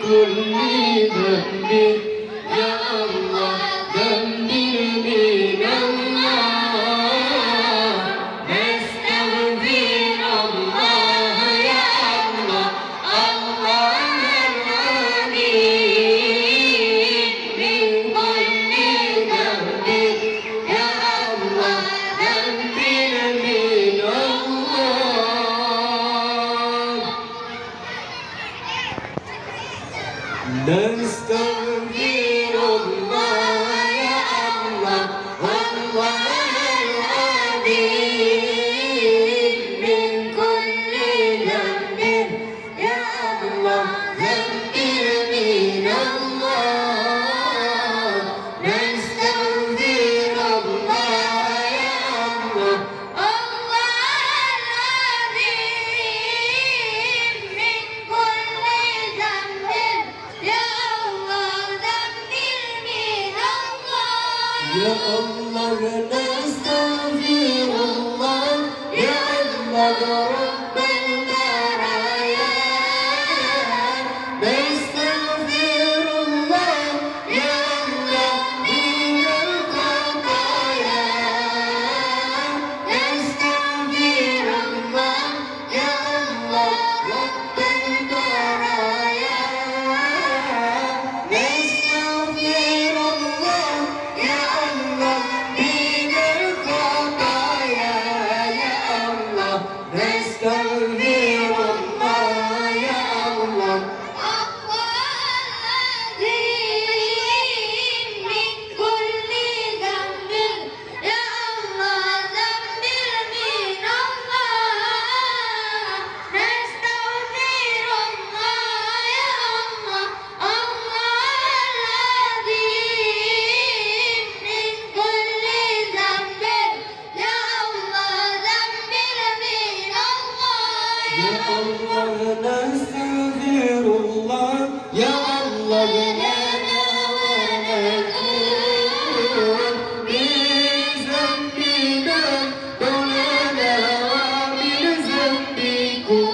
كل ذنب يا الله ذنبي من الله نستغفر الله يا الله الله العظيم من كل ذنب يا الله ذنبي من الله نستغفر الله يا الله الله العظيم من كل ذنب يا الله ذنبي من الله نستغفر الله يا الله الله العظيم من كل ذنب يا الله ذنبي من الله يا الله نستغفر الله يا الله رب البرايا نستغفر الله يا الله من الخطايا نستغفر الله يا الله رب البرايا نستغفر الله يا الله من الخطايا يا الله نستغفر الله يا الله من كل ذنب يا الله ذنبي من الله نستغفر الله يا الله الله العظيم من كل ذنب يا الله ذنبي من الله يا الله نستغفر الله يا الله لنا ولكم بذنبنا مولانا ومن ذنبكم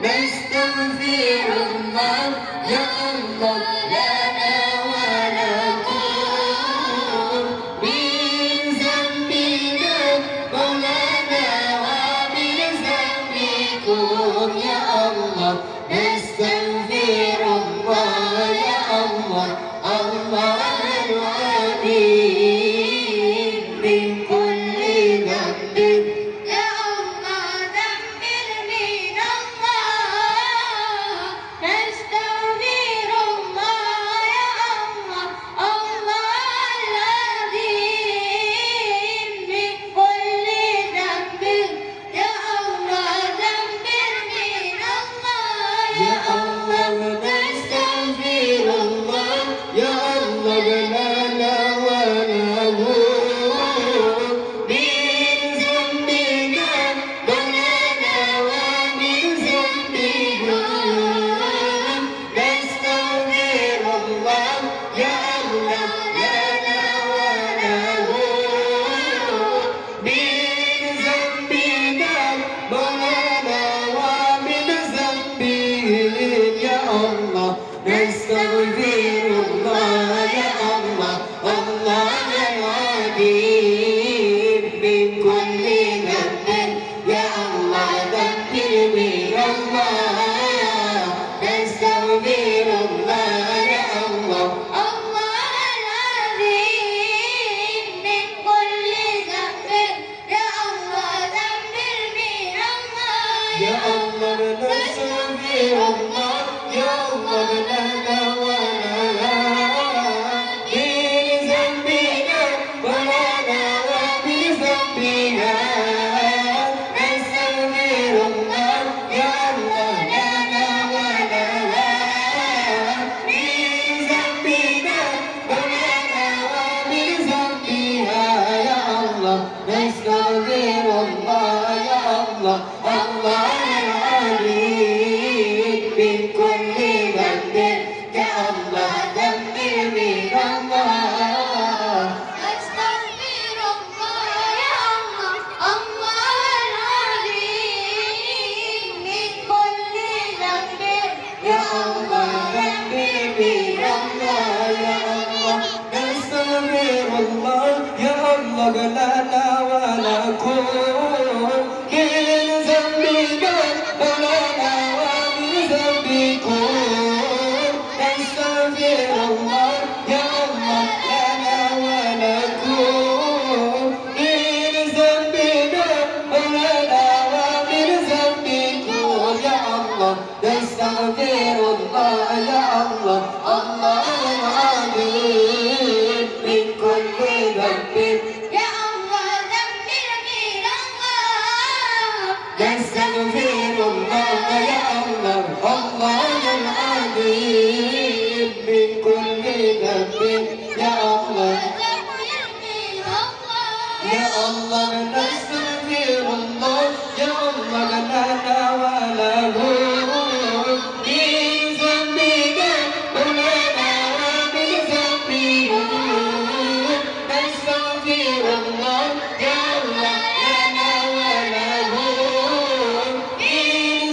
نستغفر الله يا الله لنا ولكم من ذنبنا مولانا ومن ذنبكم يا الله نستغفر الله يا الله الله العظيم من كل ذنب يا الله ذنبي من الله نستغفر اغفر لنا ولكم من ذنبنا مولانا ومن ذنبكم نستغفر الله يا الله لنا ولكم من ذنبنا مولانا ومن ذنبكم يا الله نستغفر الله يا الله الله العظيم من كل ذنب يا الله ذنبنا من الله نستغفر الله يا الله الله العظيم من كل ذنب يا الله يا الله نستغفر الله يا الله لنا وله من ذنبنا مولانا ومن ذنبكم نستغفر الله يا الله لنا وله من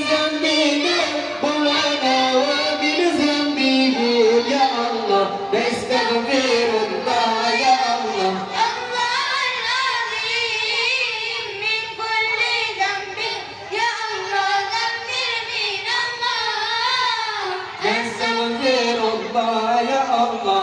ذنبنا مولانا ومن ذنبكم يا الله نستغفر الله يا الله الله العظيم من كل ذنب يا الله ذنبنا من الله نستغفر الله يا الله